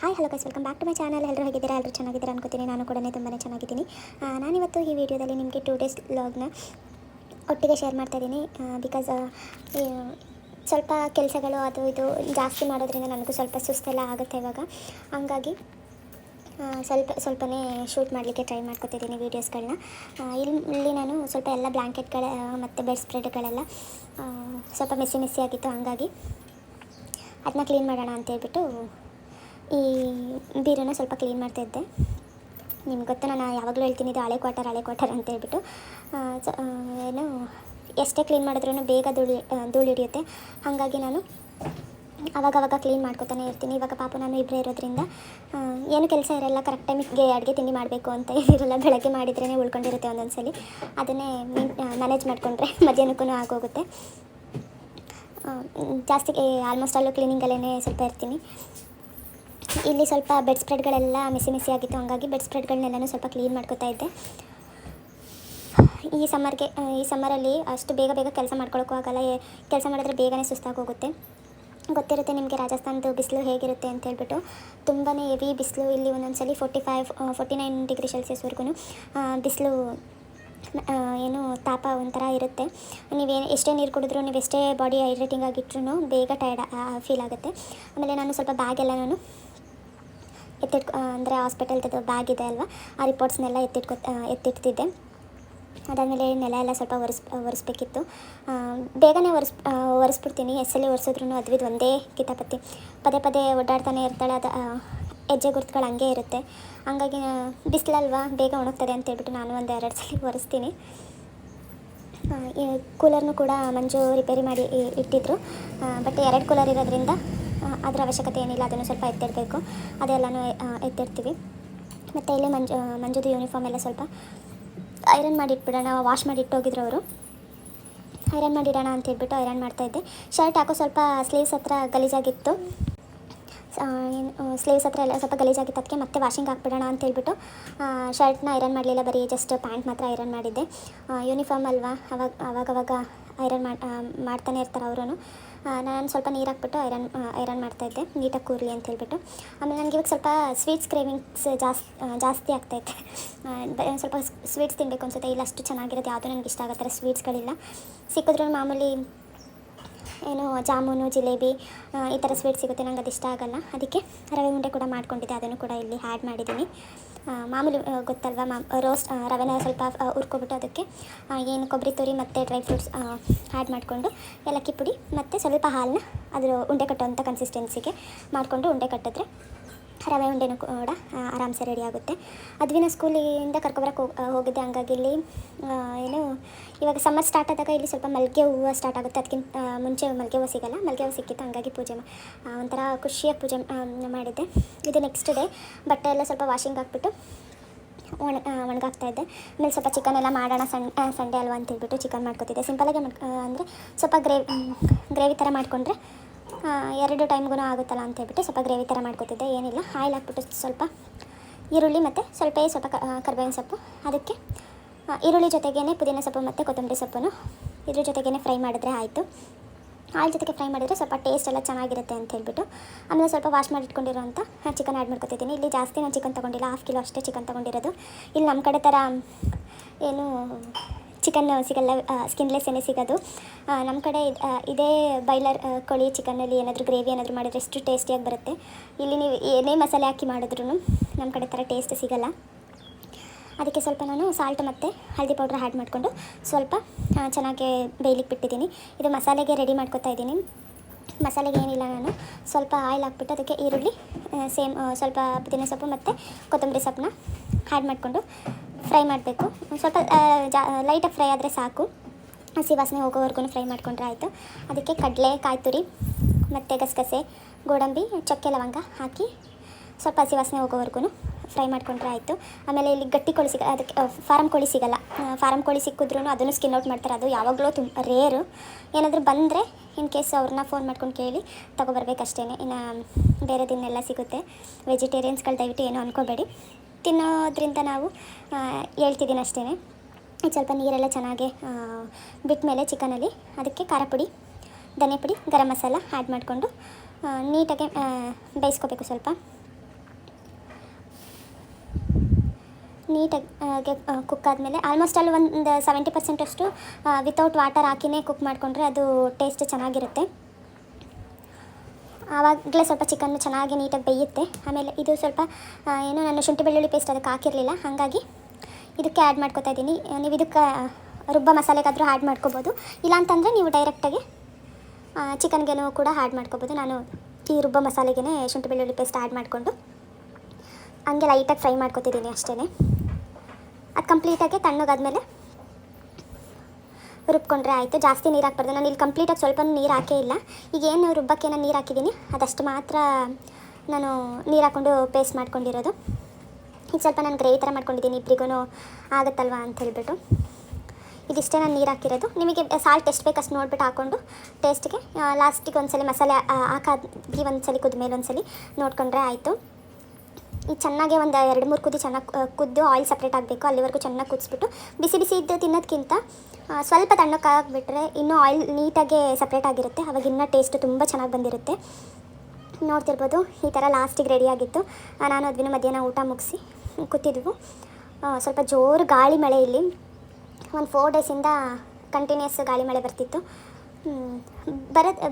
Hi hello guys, welcome back to my channel. ಎಲ್ಲರೂ ಹೇಗಿದ್ದೀರಾ? ಎಲ್ಲರೂ ಚೆನ್ನಾಗಿದ್ದೀರಾ ಅನ್ಕೋತೀನಿ. ನಾನು ಕೂಡ ತುಂಬಾ ಚೆನ್ನಾಗಿದ್ದೀನಿ. ನಾನಿವತ್ತು ಈ ವಿಡಿಯೋದಲ್ಲಿ ನಿಮಗೆ 2 ಡೇಸ್ ವ್ಲಾಗ್ನ ಒಟ್ಟಿಗೆ ಶೇರ್ ಮಾಡ್ತಾಯಿದ್ದೀನಿ. ಬಿಕಾಸ್ ಸ್ವಲ್ಪ ಕೆಲಸಗಳು ಅದು ಇದು ಜಾಸ್ತಿ ಮಾಡೋದ್ರಿಂದ ನನಗೂ ಸ್ವಲ್ಪ ಸುಸ್ತೆಲ್ಲ ಆಗುತ್ತೆ ಇವಾಗ. ಹಂಗಾಗಿ ಸ್ವಲ್ಪನೇ ಶೂಟ್ ಮಾಡಲಿಕ್ಕೆ ಟ್ರೈ ಮಾಡ್ಕೊತಿದ್ದೀನಿ ವೀಡಿಯೋಸ್ಗಳನ್ನ. ಇಲ್ಲಿ ನಾನು ಸ್ವಲ್ಪ ಎಲ್ಲ ಬ್ಲ್ಯಾಂಕೆಟ್ಗಳ ಮತ್ತು ಬೆಡ್ ಸ್ಪ್ರೆಡ್ಗಳೆಲ್ಲ ಸ್ವಲ್ಪ ಮೆಸ್ಸಿ ಆಗಿತ್ತು. ಹಂಗಾಗಿ ಅದನ್ನ ಕ್ಲೀನ್ ಮಾಡೋಣ ಅಂತೇಳ್ಬಿಟ್ಟು ಈ ಬೀರನ್ನು ಸ್ವಲ್ಪ ಕ್ಲೀನ್ ಮಾಡ್ತಾಯಿದ್ದೆ. ನಿಮ್ಗೆ ಗೊತ್ತು, ನಾನು ಯಾವಾಗಲೂ ಹೇಳ್ತೀನಿ ಇದು ಹಳೆ ಕ್ವಾರ್ಟರ್ ಅಂತ ಹೇಳ್ಬಿಟ್ಟು. ಏನು ಎಷ್ಟೇ ಕ್ಲೀನ್ ಮಾಡಿದ್ರೂ ಬೇಗ ಧೂಳು ಹಿಡಿಯುತ್ತೆ. ಹಾಗಾಗಿ ನಾನು ಅವಾಗವಾಗ ಕ್ಲೀನ್ ಮಾಡ್ಕೊತಾನೆ ಇರ್ತೀನಿ. ಇವಾಗ ಪಾಪ ನಾನು ಇಬ್ಬರೇ ಇರೋದ್ರಿಂದ ಏನು ಕೆಲಸ ಇರೋಲ್ಲ. ಕರೆಕ್ಟ್ ಟೈಮಿಗೆ ಅಡುಗೆ ತಿಂಡಿ ಮಾಡಬೇಕು ಅಂತ ಇರೋಲ್ಲ. ಬೆಳಗ್ಗೆ ಮಾಡಿದ್ರೇ ಉಳ್ಕೊಂಡಿರುತ್ತೆ ಒಂದೊಂದು ಸಲ. ಅದನ್ನೇ ಮ್ಯಾನೇಜ್ ಮಾಡಿಕೊಂಡ್ರೆ ಮಧ್ಯಾಹ್ನಕ್ಕೂ ಆಗೋಗುತ್ತೆ. ಜಾಸ್ತಿ ಆಲ್ಮೋಸ್ಟ್ ಅಲ್ಲೂ ಕ್ಲೀನಿಂಗಲ್ಲೇ ಸ್ವಲ್ಪ ಇರ್ತೀನಿ. ಇಲ್ಲಿ ಸ್ವಲ್ಪ ಬೆಡ್ ಸ್ಪ್ರೆಡ್ಗಳೆಲ್ಲ ಮೆಸ್ಸಿ ಆಗಿತ್ತು. ಹಂಗಾಗಿ ಬೆಡ್ ಸ್ಪ್ರೆಡ್ಗಳನ್ನೆಲ್ಲನೂ ಸ್ವಲ್ಪ ಕ್ಲೀನ್ ಮಾಡ್ಕೊತಾ ಇದ್ದೆ. ಈ ಸಮ್ಮರಲ್ಲಿ ಅಷ್ಟು ಬೇಗ ಕೆಲಸ ಮಾಡ್ಕೊಳ್ಳೋಕ್ಕೂ ಆಗಲ್ಲ. ಕೆಲಸ ಮಾಡಿದ್ರೆ ಬೇಗನೆ ಸುಸ್ತಾಗಿ ಹೋಗುತ್ತೆ. ಗೊತ್ತಿರುತ್ತೆ ನಿಮಗೆ ರಾಜಸ್ಥಾನದ ಬಿಸಿಲು ಹೇಗಿರುತ್ತೆ ಅಂತ ಹೇಳ್ಬಿಟ್ಟು. ತುಂಬಾ ಹೆವಿ ಬಿಸಿಲು. ಇಲ್ಲಿ ಒಂದೊಂದ್ಸಲಿ 45-49 ಡಿಗ್ರಿ ಸೆಲ್ಸಿಯಸ್ವರೆಗೂ ಬಿಸಿಲು ಏನು ತಾಪ ಒಂಥರ ಇರುತ್ತೆ. ಎಷ್ಟೇ ನೀರು ಕುಡಿದ್ರೂ, ನೀವು ಎಷ್ಟೇ ಬಾಡಿ ಹೈಡ್ರೇಟಿಂಗ್ ಆಗಿಟ್ರೂ ಬೇಗ ಟಯರ್ಡ್ ಫೀಲ್ ಆಗುತ್ತೆ. ಆಮೇಲೆ ನಾನು ಸ್ವಲ್ಪ ಬ್ಯಾಗೆಲ್ಲ ನಾನು ಅಂದರೆ ಹಾಸ್ಪಿಟಲ್ದು ಬ್ಯಾಗ್ ಇದೆ ಅಲ್ವಾ, ಆ ರಿಪೋರ್ಟ್ಸ್ನೆಲ್ಲ ಎತ್ತಿಡ್ತಿದ್ದೆ. ಅದಾದಮೇಲೆ ನೆಲ ಎಲ್ಲ ಸ್ವಲ್ಪ ಒರೆಸ್ಬೇಕಿತ್ತು. ಬೇಗನೆ ಒರೆಸ್ಬಿಡ್ತೀನಿ. ಎಸ್ಸಲ್ಲಿ ಒರೆಸಿದ್ರು ಅದು ಒಂದೇ ಕಿತಾಪತಿ. ಪದೇ ಓಡಾಡ್ತಾನೆ ಇರ್ತಾಳೆ. ಅದು ಹೆಜ್ಜೆ ಗುರುತುಗಳು ಹಂಗೆ ಇರುತ್ತೆ. ಹಂಗಾಗಿ ಬಿಸಿಲಲ್ವಾ ಬೇಗ ಒಣಗ್ತದೆ ಅಂತೇಳ್ಬಿಟ್ಟು ನಾನು 1-2 ಸಲ ಒರೆಸ್ತೀನಿ. ಕೂಲರ್ನು ಕೂಡ ಮಂಜು ರಿಪೇರಿ ಮಾಡಿ ಇಟ್ಟಿದ್ರು. ಬಟ್ 2 ಕೂಲರ್ ಇರೋದ್ರಿಂದ ಅದರ ಅವಶ್ಯಕತೆ ಏನಿಲ್ಲ. ಅದನ್ನು ಸ್ವಲ್ಪ ಎತ್ತಿಡಬೇಕು. ಅದೆಲ್ಲನೂ ಎತ್ತಿಡ್ತೀವಿ. ಮತ್ತು ಇಲ್ಲಿ ಮಂಜುದು ಯೂನಿಫಾರ್ಮ್ ಎಲ್ಲ ಸ್ವಲ್ಪ ಐರನ್ ಮಾಡಿ ಇಟ್ಬಿಡೋಣ. ವಾಶ್ ಮಾಡಿ ಇಟ್ಟೋಗಿದ್ರು ಅವರು. ಐರನ್ ಮಾಡಿಡೋಣ ಅಂತೇಳ್ಬಿಟ್ಟು ಐರನ್ ಮಾಡ್ತಾಯಿದ್ದೆ. ಶರ್ಟ್ ಹಾಕೋ ಸ್ವಲ್ಪ ಸ್ಲೀವ್ಸ್ ಹತ್ರ ಗಲೀಜಾಗಿತ್ತು. ಸ್ಲೀವ್ಸ್ ಹತ್ರ ಎಲ್ಲ ಸ್ವಲ್ಪ ಗಲೀಜಾಗಿತ್ತು. ಅದಕ್ಕೆ ಮತ್ತೆ ವಾಷಿಂಗ್ ಹಾಕ್ಬಿಡೋಣ ಅಂತೇಳ್ಬಿಟ್ಟು ಶರ್ಟ್ನ ಐರನ್ ಮಾಡಲಿಲ್ಲ. ಬರೀ ಜಸ್ಟ್ ಪ್ಯಾಂಟ್ ಮಾತ್ರ ಐರನ್ ಮಾಡಿದ್ದೆ. ಯೂನಿಫಾರ್ಮ್ ಅಲ್ವಾ, ಅವಾಗವಾಗ ಐರನ್ ಮಾಡ್ತಾನೆ ಇರ್ತಾರೆ ಅವರು. ನಾನು ಸ್ವಲ್ಪ ನೀರು ಹಾಕ್ಬಿಟ್ಟು ಐರನ್ ಮಾಡ್ತಾಯಿದ್ದೆ, ನೀಟಾಗಿ ಕೂರಲಿ ಅಂತ ಹೇಳ್ಬಿಟ್ಟು. ಆಮೇಲೆ ನನಗೆ ಇವಾಗ ಸ್ವಲ್ಪ ಸ್ವೀಟ್ಸ್ ಕ್ರೇವಿಂಗ್ಸ್ ಜಾಸ್ತಿ ಆಗ್ತೈತೆ. ಸ್ವಲ್ಪ ಸ್ವೀಟ್ಸ್ ತಿನ್ನಬೇಕು ಅನ್ಸುತ್ತೆ. ಇಲ್ಲ ಅಷ್ಟು ಚೆನ್ನಾಗಿರೋದು ಯಾವುದೂ ನನಗೆ ಇಷ್ಟ ಆಗೋ ಥರ ಸ್ವೀಟ್ಸ್ಗಳಿಲ್ಲ. ಸಿಕ್ಕಿದ್ರೂ ಮಾಮೂಲಿ ಏನು ಜಾಮೂನು, ಜಿಲೇಬಿ ಈ ಥರ ಸ್ವೀಟ್ ಸಿಗುತ್ತೆ. ನಂಗೆ ಅದು ಇಷ್ಟ ಆಗೋಲ್ಲ. ಅದಕ್ಕೆ ರವೆ ಉಂಡೆ ಕೂಡ ಮಾಡ್ಕೊಂಡಿದ್ದೆ. ಅದನ್ನು ಕೂಡ ಇಲ್ಲಿ ಆ್ಯಡ್ ಮಾಡಿದ್ದೀನಿ. ಮಾಮೂಲಿ ಗೊತ್ತಲ್ವ, ರವೆನ ಸ್ವಲ್ಪ ಹುರ್ಕೊಬಿಟ್ಟು ಅದಕ್ಕೆ ಏನು ಕೊಬ್ಬರಿ ತುರಿ ಮತ್ತು ಡ್ರೈ ಫ್ರೂಟ್ಸ್ ಆ್ಯಡ್ ಮಾಡಿಕೊಂಡು, ಏಲಕ್ಕಿ ಪುಡಿ ಮತ್ತು ಸ್ವಲ್ಪ ಹಾಲನ್ನ ಅದರ ಉಂಡೆ ಕಟ್ಟೋವಂಥ ಕನ್ಸಿಸ್ಟೆನ್ಸಿಗೆ ಮಾಡಿಕೊಂಡು ಉಂಡೆ ಕಟ್ಟಿದ್ರೆ ರವೆ ಉಂಡೆನೂ ಕೂಡ ಆರಾಮ್ಸೆ ರೆಡಿ ಆಗುತ್ತೆ. ಅದ್ವಿನ ಸ್ಕೂಲಿಂದ ಕರ್ಕೊಬರಕ್ಕೆ ಹೋಗಿದ್ದೆ. ಹಂಗಾಗಿ ಇಲ್ಲಿ ಏನು ಇವಾಗ ಸಮ್ಮರ್ ಸ್ಟಾರ್ಟ್ ಆದಾಗ ಇಲ್ಲಿ ಸ್ವಲ್ಪ ಮಲ್ಲಿಗೆ ಹೂವು ಸ್ಟಾರ್ಟ್ ಆಗುತ್ತೆ. ಅದಕ್ಕಿಂತ ಮುಂಚೆ ಮಲ್ಲಿಗೆ ಹೂವು ಸಿಗೋಲ್ಲ. ಮಲ್ಲಿಗೆ ಹೂವು ಸಿಕ್ಕಿತ್ತು. ಹಂಗಾಗಿ ಪೂಜೆ ಒಂಥರ ಖುಷಿಯಾಗಿ ಪೂಜೆ ಮಾಡಿದ್ದೆ. ಇದು ನೆಕ್ಸ್ಟ್ ಡೇ ಬಟ್ಟೆ ಎಲ್ಲ ಸ್ವಲ್ಪ ವಾಷಿಂಗ್ ಹಾಕ್ಬಿಟ್ಟು ಒಣಗಾಕ್ತಾಯಿದ್ದೆ. ಆಮೇಲೆ ಸ್ವಲ್ಪ ಚಿಕನ್ ಎಲ್ಲ ಮಾಡೋಣ, ಸಂಡೇ ಅಲ್ವಾ ಅಂತೇಳ್ಬಿಟ್ಟು ಚಿಕನ್ ಮಾಡ್ಕೊತಿದ್ದೆ. ಸಿಂಪಲಾಗಿ ಅಂದರೆ ಸ್ವಲ್ಪ ಗ್ರೇವಿ ಥರ ಮಾಡಿಕೊಂಡ್ರೆ 2 ಟೈಮ್ಗೂ ಆಗುತ್ತಲ್ಲ ಅಂತೇಳ್ಬಿಟ್ಟು ಸ್ವಲ್ಪ ಗ್ರೇವಿ ಥರ ಮಾಡ್ಕೊತಿದ್ದೆ. ಏನಿಲ್ಲ, ಆಯಿಲ್ ಹಾಕ್ಬಿಟ್ಟು ಸ್ವಲ್ಪ ಈರುಳ್ಳಿ ಮತ್ತು ಸ್ವಲ್ಪ ಕರಿಬೇವಿನ ಸೊಪ್ಪು, ಅದಕ್ಕೆ ಈರುಳ್ಳಿ ಜೊತೆಗೇ ಪುದೀನ ಸೊಪ್ಪು ಮತ್ತು ಕೊತ್ತಂಬರಿ ಸೊಪ್ಪನ್ನು ಇದ್ರ ಜೊತೆಗೇ ಫ್ರೈ ಮಾಡಿದ್ರೆ ಆಯಿತು. ಆಯಿಲ್ ಜೊತೆಗೆ ಫ್ರೈ ಮಾಡಿದರೆ ಸ್ವಲ್ಪ ಟೇಸ್ಟ್ ಎಲ್ಲ ಚೆನ್ನಾಗಿರುತ್ತೆ ಅಂತ ಹೇಳ್ಬಿಟ್ಟು ಆಮೇಲೆ ಸ್ವಲ್ಪ ವಾಶ್ ಮಾಡಿ ಇಟ್ಕೊಂಡಿರೋಂಥ ಚಿಕನ್ ಆ್ಯಡ್ ಮಾಡ್ಕೊತಿದ್ದೀನಿ. ಇಲ್ಲಿ ಜಾಸ್ತಿ ನಾನು ಚಿಕನ್ ತೊಗೊಂಡಿಲ್ಲ, 1/2 ಕಿಲೋ ಅಷ್ಟೇ ಚಿಕನ್ ತೊಗೊಂಡಿರೋದು. ಇಲ್ಲಿ ನಮ್ಮ ಕಡೆ ಥರ ಏನು ಚಿಕನ್ ಸಿಗಲ್ಲ, ಸ್ಕಿನ್ಲೆಸ್ ಏನೇ ಸಿಗೋದು. ನಮ್ಮ ಕಡೆ ಇದೇ ಬಾಯ್ಲರ್ ಕೋಳಿ ಚಿಕನ್ನಲ್ಲಿ ಏನಾದರೂ ಗ್ರೇವಿ ಏನಾದರೂ ಮಾಡಿದರೆ ಎಷ್ಟು ಟೇಸ್ಟಿಯಾಗಿ ಬರುತ್ತೆ. ಇಲ್ಲಿ ನೀವು ಏನೇ ಮಸಾಲೆ ಹಾಕಿ ಮಾಡಿದ್ರೂ ನಮ್ಮ ಕಡೆ ಥರ ಟೇಸ್ಟ್ ಸಿಗೋಲ್ಲ. ಅದಕ್ಕೆ ಸ್ವಲ್ಪ ನಾನು ಸಾಲ್ಟ್ ಮತ್ತು ಹಳದಿ ಪೌಡ್ರ್ ಆ್ಯಡ್ ಮಾಡಿಕೊಂಡು ಸ್ವಲ್ಪ ಚೆನ್ನಾಗಿ ಬೇಯಲಿಕ್ಕೆ ಬಿಟ್ಟಿದ್ದೀನಿ. ಇದು ಮಸಾಲೆಗೆ ರೆಡಿ ಮಾಡ್ಕೊತಾ ಇದ್ದೀನಿ. ಮಸಾಲೆಗೆ ಏನಿಲ್ಲ, ನಾನು ಸ್ವಲ್ಪ ಆಯಿಲ್ ಹಾಕ್ಬಿಟ್ಟು ಅದಕ್ಕೆ ಈರುಳ್ಳಿ ಸ್ವಲ್ಪ ಪುದೀನ ಸೊಪ್ಪು ಮತ್ತು ಕೊತ್ತಂಬರಿ ಸೊಪ್ಪನ್ನ ಆ್ಯಡ್ ಮಾಡಿಕೊಂಡು ಫ್ರೈ ಮಾಡಬೇಕು. ಸ್ವಲ್ಪ ಲೈಟಾಗಿ ಫ್ರೈ ಆದರೆ ಸಾಕು. ಹಸಿ ವಾಸನೆ ಹೋಗೋವರೆಗೂ ಫ್ರೈ ಮಾಡಿಕೊಂಡ್ರೆ ಆಯಿತು. ಅದಕ್ಕೆ ಕಡಲೆ, ಕಾಯಿ ತುರಿ ಮತ್ತು ಗಸಗಸೆ, ಗೋಡಂಬಿ, ಚಕ್ಕೆ, ಲವಂಗ ಹಾಕಿ ಸ್ವಲ್ಪ ಹಸಿ ವಾಸನೆ ಹೋಗೋವರೆಗೂ ಫ್ರೈ ಮಾಡಿಕೊಂಡ್ರೆ ಆಯಿತು. ಆಮೇಲೆ ಇಲ್ಲಿ ಗಟ್ಟಿ ಕೋಳಿ ಅದಕ್ಕೆ ಫಾರಮ್ ಕೋಳಿ ಸಿಗೋಲ್ಲ. ಫಾರಮ್ ಕೋಳಿ ಸಿಕ್ಕಿದ್ರೂ ಅದನ್ನು ಸ್ಕಿನ್ ಔಟ್ ಮಾಡ್ತಾರೆ. ಅದು ಯಾವಾಗಲೂ ತುಂಬ ರೇರು. ಏನಾದರೂ ಬಂದರೆ ಇನ್ ಕೇಸ್ ಅವ್ರನ್ನ ಫೋನ್ ಮಾಡ್ಕೊಂಡು ಕೇಳಿ ತೊಗೊಬರ್ಬೇಕಷ್ಟೇ. ಇನ್ನು ಬೇರೆ ದಿನೆಲ್ಲ ಸಿಗುತ್ತೆ. ವೆಜಿಟೇರಿಯನ್ಸ್ಗಳು ದಯವಿಟ್ಟು ಏನೂ ಅಂದ್ಕೋಬೇಡಿ. ತಿನ್ನೋದ್ರಿಂದ ನಾವು ಹೇಳ್ತಿದ್ದೀನಿ ಅಷ್ಟೇ. ಸ್ವಲ್ಪ ನೀರೆಲ್ಲ ಚೆನ್ನಾಗಿ ಬಿಟ್ಟ ಮೇಲೆ ಚಿಕನಲ್ಲಿ ಅದಕ್ಕೆ ಖಾರ ಪುಡಿ, ಧನಿಯಾ ಪುಡಿ, ಗರಂ ಮಸಾಲ ಆ್ಯಡ್ ಮಾಡಿಕೊಂಡು ನೀಟಾಗಿ ಬೇಯಿಸ್ಕೋಬೇಕು. ಸ್ವಲ್ಪ ನೀಟಾಗಿ ಕುಕ್ ಆದಮೇಲೆ ಆಲ್ಮೋಸ್ಟ್ ಅಲ್ಲಿ ಒಂದು 70% ಅಷ್ಟು ವಿತೌಟ್ ವಾಟರ್ ಹಾಕಿನೇ ಕುಕ್ ಮಾಡಿಕೊಂಡ್ರೆ ಅದು ಟೇಸ್ಟ್ ಚೆನ್ನಾಗಿರುತ್ತೆ. ಆವಾಗಲೇ ಸ್ವಲ್ಪ ಚಿಕನ್ನು ಚೆನ್ನಾಗಿ ನೀಟಾಗಿ ಬೇಯುತ್ತೆ. ಆಮೇಲೆ ಇದು ಸ್ವಲ್ಪ ಏನು ನಾನು ಶುಂಠಿ ಬೆಳ್ಳುಳ್ಳಿ ಪೇಸ್ಟ್ ಅದಕ್ಕೆ ಹಾಕಿರಲಿಲ್ಲ, ಹಾಗಾಗಿ ಇದಕ್ಕೆ ಆ್ಯಡ್ ಮಾಡ್ಕೊತಾ ಇದ್ದೀನಿ. ನೀವು ಇದಕ್ಕೆ ರುಬ್ಬ ಮಸಾಲೆಗಾದರೂ ಆ್ಯಡ್ ಮಾಡ್ಕೋಬೋದು, ಇಲ್ಲಾಂತಂದರೆ ನೀವು ಡೈರೆಕ್ಟಾಗಿ ಚಿಕನ್ಗೇನೂ ಕೂಡ ಆ್ಯಡ್ ಮಾಡ್ಕೋಬೋದು. ನಾನು ಈ ರುಬ್ಬ ಮಸಾಲೆಗೆ ಶುಂಠಿ ಬೆಳ್ಳುಳ್ಳಿ ಪೇಸ್ಟ್ ಆ್ಯಡ್ ಮಾಡಿಕೊಂಡು ಹಂಗೆ ಲೈಟಾಗಿ ಫ್ರೈ ಮಾಡ್ಕೊತಿದ್ದೀನಿ ಅಷ್ಟೇ. ಅದು ಕಂಪ್ಲೀಟಾಗಿ ತಣ್ಣಗಾದ್ಮೇಲೆ ರುಬ್ಕೊಂಡ್ರೆ ಆಯಿತು. ಜಾಸ್ತಿ ನೀರು ಹಾಕ್ಬಾರ್ದು. ನಾನು ಇಲ್ಲಿ ಕಂಪ್ಲೀಟಾಗಿ ಸ್ವಲ್ಪ ನೀರು ಹಾಕೇ ಇಲ್ಲ. ಈಗ ಏನು ರುಬ್ಬಕ್ಕೆ ನಾನು ನೀರು ಹಾಕಿದ್ದೀನಿ ಅದಷ್ಟು ಮಾತ್ರ ನಾನು ನೀರು ಹಾಕ್ಕೊಂಡು ಪೇಸ್ಟ್ ಮಾಡ್ಕೊಂಡಿರೋದು. ಈಗ ಸ್ವಲ್ಪ ನಾನು ಗ್ರೇವಿ ಥರ ಮಾಡ್ಕೊಂಡಿದ್ದೀನಿ, ಇಬ್ಬರಿಗೂ ಆಗುತ್ತಲ್ವ ಅಂತ ಹೇಳಿಬಿಟ್ಟು. ಇದಿಷ್ಟೇ ನಾನು ನೀರು ಹಾಕಿರೋದು. ನಿಮಗೆ ಸಾಲ್ಟ್ ಎಷ್ಟು ಬೇಕು ಅಷ್ಟು ನೋಡ್ಬಿಟ್ಟು ಹಾಕ್ಕೊಂಡು ಟೇಸ್ಟಿಗೆ ಲಾಸ್ಟಿಗೆ ಒಂದ್ಸಲಿ ಮಸಾಲೆ ಹಾಕಾದ್ರಿ, ಒಂದ್ಸಲಿ ಕುದ್ಮೇಲೆ ಒಂದ್ಸಲಿ ನೋಡಿಕೊಂಡ್ರೆ ಆಯಿತು. ಈಗ ಚೆನ್ನಾಗೆ ಒಂದು 2-3 ಕುದಿ ಚೆನ್ನಾಗಿ ಕುದ್ದು ಆಯಿಲ್ ಸಪ್ರೇಟ್ ಆಗಬೇಕು. ಅಲ್ಲಿವರೆಗೂ ಚೆನ್ನಾಗಿ ಕುದಿಸ್ಬಿಟ್ಟು ಬಿಸಿ ಬಿಸಿ ಇದ್ದು ತಿನ್ನೋದಕ್ಕಿಂತ ಸ್ವಲ್ಪ ತಣ್ಣಕ್ಕಾಗ್ಬಿಟ್ರೆ ಇನ್ನೂ ಆಯಿಲ್ ನೀಟಾಗಿ ಸಪ್ರೇಟ್ ಆಗಿರುತ್ತೆ. ಅವಾಗ ಇನ್ನೂ ಟೇಸ್ಟು ತುಂಬ ಚೆನ್ನಾಗಿ ಬಂದಿರುತ್ತೆ. ನೋಡ್ತಿರ್ಬೋದು ಈ ಥರ ಲಾಸ್ಟಿಗೆ ರೆಡಿಯಾಗಿತ್ತು. ನಾನು ಅದ್ವಿನ ಮಧ್ಯಾಹ್ನ ಊಟ ಮುಗಿಸಿ ಕೂತಿದ್ವು. ಸ್ವಲ್ಪ ಜೋರು ಗಾಳಿ ಮಳೆ, ಇಲ್ಲಿ ಒಂದು 4 ಡೇಸಿಂದ ಕಂಟಿನ್ಯೂಸ್ ಗಾಳಿ ಮಳೆ ಬರ್ತಿತ್ತು.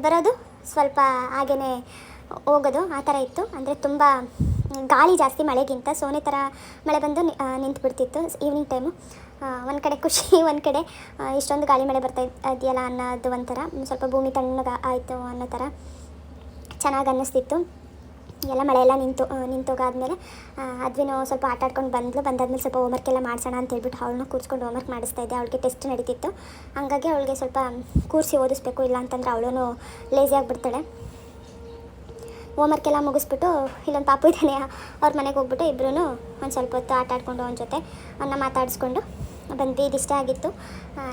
ಬರೋದು ಸ್ವಲ್ಪ ಹಾಗೇ ಹೋಗೋದು ಆ ಥರ ಇತ್ತು. ಅಂದರೆ ತುಂಬ ಗಾಳಿ ಜಾಸ್ತಿ ಮಳೆಗಿಂತ ಸೋನೆ ಥರ ಮಳೆ ಬಂದು ನಿಂತು ಬಿಡ್ತಿತ್ತು ಈವ್ನಿಂಗ್ ಟೈಮು. ಒಂದು ಕಡೆ ಖುಷಿ, ಒಂದು ಕಡೆ ಇಷ್ಟೊಂದು ಗಾಳಿ ಮಳೆ ಬರ್ತಾ ಇದೆಯಲ್ಲ ಅನ್ನೋದು ಒಂಥರ. ಸ್ವಲ್ಪ ಭೂಮಿ ತಣ್ಣಗೆ ಆಯಿತು ಅನ್ನೋ ಥರ ಚೆನ್ನಾಗಿ ಅನ್ನಿಸ್ತಿತ್ತು. ಎಲ್ಲ ಮಳೆಯೆಲ್ಲ ನಿಂತೋಗಾದ್ಮೇಲೆ ಅದ್ವಿನೂ ಸ್ವಲ್ಪ ಆಟ ಆಡ್ಕೊಂಡು ಬಂದಾದ್ಮೇಲೆ ಸ್ವಲ್ಪ ಹೋಮ್ವರ್ಕ್ ಎಲ್ಲ ಮಾಡಿಸೋಣ ಅಂತ ಹೇಳ್ಬಿಟ್ಟು ಅವಳನ್ನ ಕೂರಿಸ್ಕೊಂಡು ಹೋಮ್ವರ್ಕ್ ಮಾಡಿಸ್ತಾ ಇದ್ದೆ. ಅವಳಿಗೆ ಟೆಸ್ಟ್ ನಡೀತಿತ್ತು, ಹಂಗಾಗಿ ಅವಳಿಗೆ ಸ್ವಲ್ಪ ಕೂರಿಸಿ ಓದಿಸ್ಬೇಕು, ಇಲ್ಲ ಅಂತಂದರೆ ಅವಳು ಲೇಸಿ ಆಗಿಬಿಡ್ತಾಳೆ. ಹೋಮ್ವರ್ಕ್ ಎಲ್ಲ ಮುಗಿಸ್ಬಿಟ್ಟು ಇಲ್ಲೊಂದು ಪಾಪು ಇದ್ದಾನೆ, ಅವ್ರ ಮನೆಗೆ ಹೋಗ್ಬಿಟ್ಟು ಇಬ್ಬರೂ ಒಂದು ಸ್ವಲ್ಪ ಹೊತ್ತು ಆಟ ಆಡ್ಕೊಂಡು ಅವನ ಜೊತೆ ಮಾತಾಡಿಸ್ಕೊಂಡು ಬಂದ್ವಿ. ಇದಿಷ್ಟ ಆಗಿತ್ತು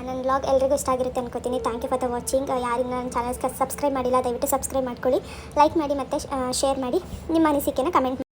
ನನ್ನ ವ್ಲಾಗ್. ಎಲ್ರಿಗೂ ಇಷ್ಟ ಆಗಿರುತ್ತೆ ಅನ್ಕೋತೀನಿ. Thank you for the watching. ಯಾರಿಗೂ ನನ್ನ ಚಾನಲ್ಗೆ ಸಬ್ಸ್ಕ್ರೈಬ್ ಮಾಡಿಲ್ಲ ದಯವಿಟ್ಟು ಸಬ್ಸ್ಕ್ರೈಬ್ ಮಾಡ್ಕೊಳ್ಳಿ, ಲೈಕ್ ಮಾಡಿ ಮತ್ತು ಶೇರ್ ಮಾಡಿ. ನಿಮ್ಮ ಅನಿಸಿಕೆನ ಕಮೆಂಟ್ ಮಾಡಿ.